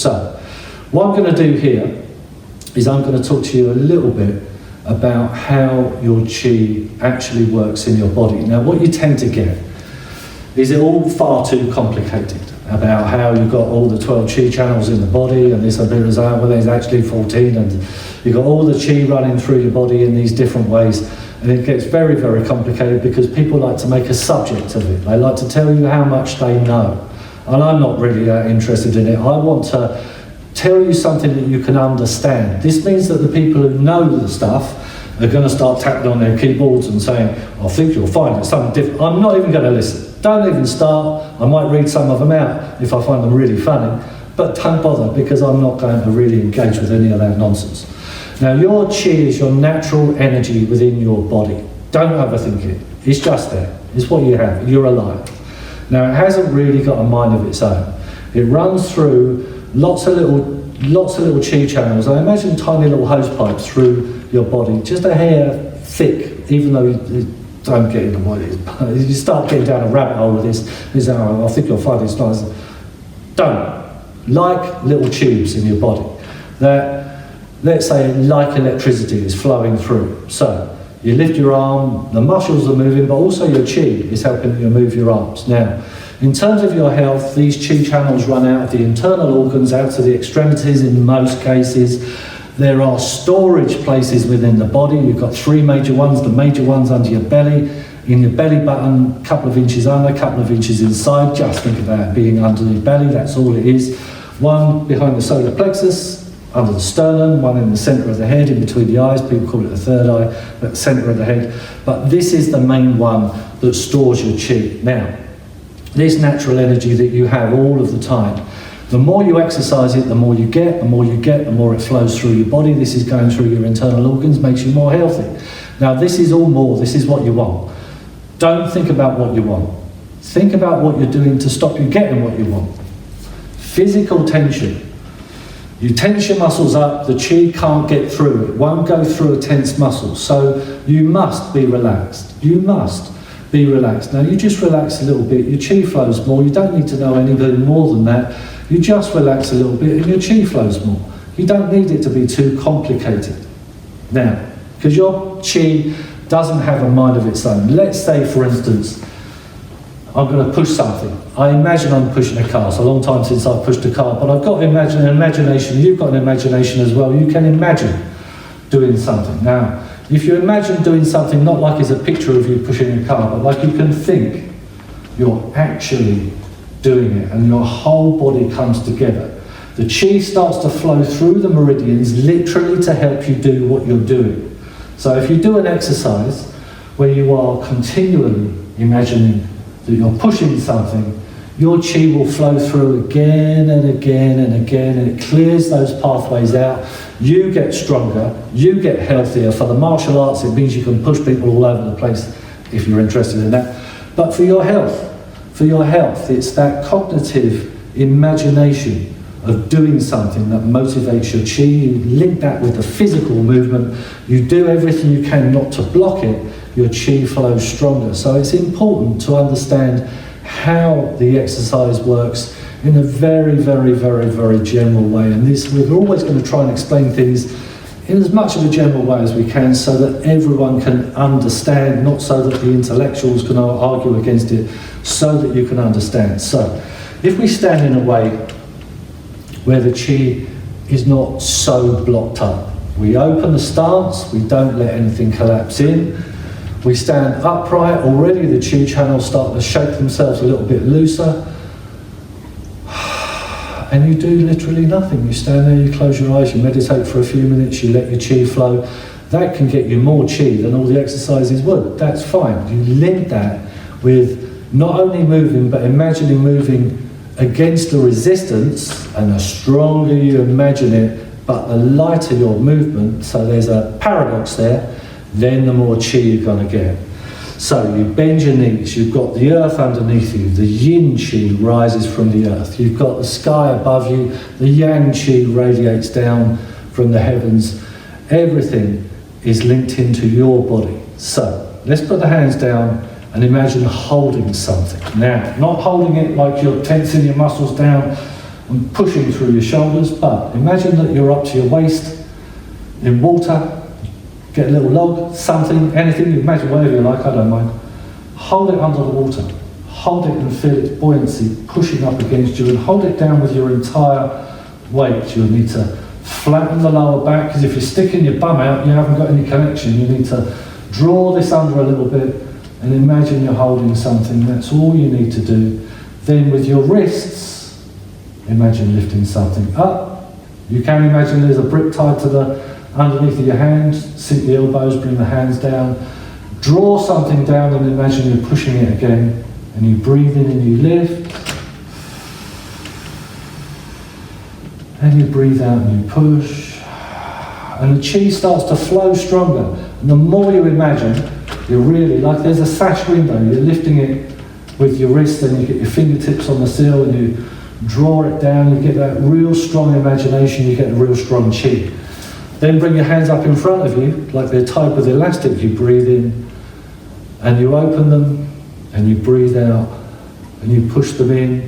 So, what I'm going to do here is I'm going to talk to you a little bit about how your chi actually works in your body. Now, what you tend to get is it all far too complicated about how you've got all the 12 chi channels in the body and this and that, well, there's actually 14, and you've got all the chi running through your body in these different ways, and it gets very, very complicated because people like to make a subject of it. They like to tell you how much they know, and I'm not really that interested in it. I want to tell you something that you can understand. This means that the people who know the stuff are going to start tapping on their keyboards and saying, I think you'll find it's something different. I'm not even going to listen. Don't even start. I might read some of them out if I find them really funny, but don't bother, because I'm not going to really engage with any of that nonsense. Now, your chi is your natural energy within your body. Don't overthink it. It's just there. It's what you have. You're alive. Now, it hasn't really got a mind of its own. It runs through lots of little chi channels. I imagine tiny little hose pipes through your body, just a hair thick, even though you don't get into what it is. You start getting down a rabbit hole with this, I think you'll find it's nice. Don't. Like little tubes in your body that, let's say, like electricity is flowing through. So, you lift your arm, the muscles are moving, but also your chi is helping you move your arms. Now, in terms of your health, these chi channels run out of the internal organs, out to the extremities in most cases. There are storage places within the body. You've got three major ones. The major one's under your belly, in your belly button, a couple of inches under, a couple of inches inside. Just think of that being under the belly, that's all it is. One behind the solar plexus, under the sternum, one in the centre of the head, in between the eyes. People call it the third eye, but centre of the head. But this is the main one that stores your chi. Now, this natural energy that you have all of the time, the more you exercise it, the more you get, the more you get, the more it flows through your body. This is going through your internal organs, makes you more healthy. Now, this is all more, this is what you want. Don't think about what you want. Think about what you're doing to stop you getting what you want. Physical tension. You tense your muscles up, the chi can't get through. It won't go through a tense muscle. So you must be relaxed. You must be relaxed. Now, you just relax a little bit, your chi flows more. You don't need to know anything more than that. You just relax a little bit and your chi flows more. You don't need it to be too complicated. Now, because your chi doesn't have a mind of its own. Let's say, for instance, I'm going to push something. I imagine I'm pushing a car. It's a long time since I've pushed a car, but I've got an imagination. You've got an imagination as well. You can imagine doing something. Now, if you imagine doing something not like it's a picture of you pushing a car, but like you can think you're actually doing it and your whole body comes together. The chi starts to flow through the meridians literally to help you do what you're doing. So if you do an exercise where you are continually imagining that you're pushing something, your chi will flow through again and again and again, and it clears those pathways out. You get stronger, you get healthier. For the martial arts, it means you can push people all over the place if you're interested in that. But for your health, it's that cognitive imagination of doing something that motivates your chi. You link that with the physical movement. You do everything you can not to block it. Your chi flows stronger. So it's important to understand how the exercise works in a very, very, very, very general way. And this, we're always going to try and explain things in as much of a general way as we can so that everyone can understand, not so that the intellectuals can argue against it, so that you can understand. So, if we stand in a way where the chi is not so blocked up, we open the stance, we don't let anything collapse in, we stand upright, already the chi channels start to shake themselves a little bit looser, and you do literally nothing. You stand there, you close your eyes, you meditate for a few minutes, you let your chi flow. That can get you more chi than all the exercises would. That's fine. You link that with not only moving, but imagining moving against the resistance, and the stronger you imagine it, but the lighter your movement, so there's a paradox there, then the more chi you're going to get. So you bend your knees, you've got the earth underneath you, the yin chi rises from the earth, you've got the sky above you, the yang chi radiates down from the heavens. Everything is linked into your body. So let's put the hands down and imagine holding something. Now, not holding it like you're tensing your muscles down and pushing through your shoulders. But imagine that you're up to your waist in water. Get a little log, something, anything, you imagine whatever you like, I don't mind. Hold it under the water. Hold it and feel its buoyancy pushing up against you, and hold it down with your entire weight. You'll need to flatten the lower back, because if you're sticking your bum out, you haven't got any connection. You need to draw this under a little bit and imagine you're holding something. That's all you need to do. Then with your wrists, imagine lifting something up. You can imagine there's a brick tied to the underneath of your hands. Sink the elbows, bring the hands down. Draw something down and imagine you're pushing it again. And you breathe in and you lift. And you breathe out and you push. And the chi starts to flow stronger. And the more you imagine, you're really, like there's a sash window, you're lifting it with your wrist, and you get your fingertips on the sill and you draw it down, you get that real strong imagination, you get a real strong chi. Then bring your hands up in front of you, like they're tied with elastic. You breathe in and you open them and you breathe out and you push them in.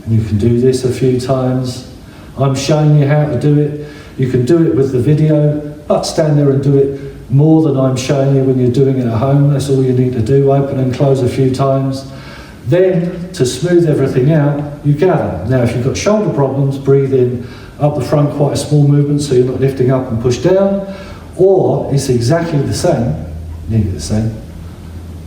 And you can do this a few times. I'm showing you how to do it. You can do it with the video, but stand there and do it more than I'm showing you when you're doing it at home. That's all you need to do, open and close a few times. Then, to smooth everything out, you gather. Now, if you've got shoulder problems, breathe in up the front, quite a small movement, so you're not lifting up and push down. Or it's exactly the same, nearly the same.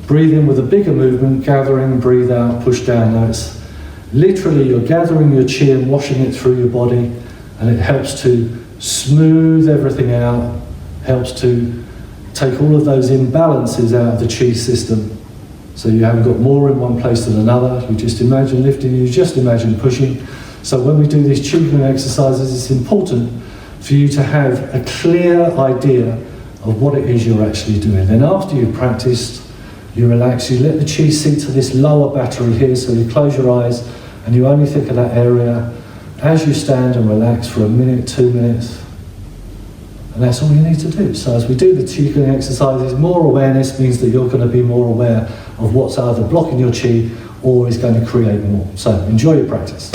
Breathe in with a bigger movement, gathering, breathe out, push down. Now it's literally you're gathering your chi and washing it through your body, and it helps to smooth everything out, helps to take all of those imbalances out of the chi system. So you haven't got more in one place than another. You just imagine lifting, you just imagine pushing. So when we do these QiGong exercises, it's important for you to have a clear idea of what it is you're actually doing. Then after you've practiced, you relax, you let the chi sink to this lower battery here, so you close your eyes and you only think of that area as you stand and relax for a minute, 2 minutes. And that's all you need to do. So as we do the QiGong exercises, more awareness means that you're going to be more aware of what's either blocking your chi or is going to create more. So enjoy your practice.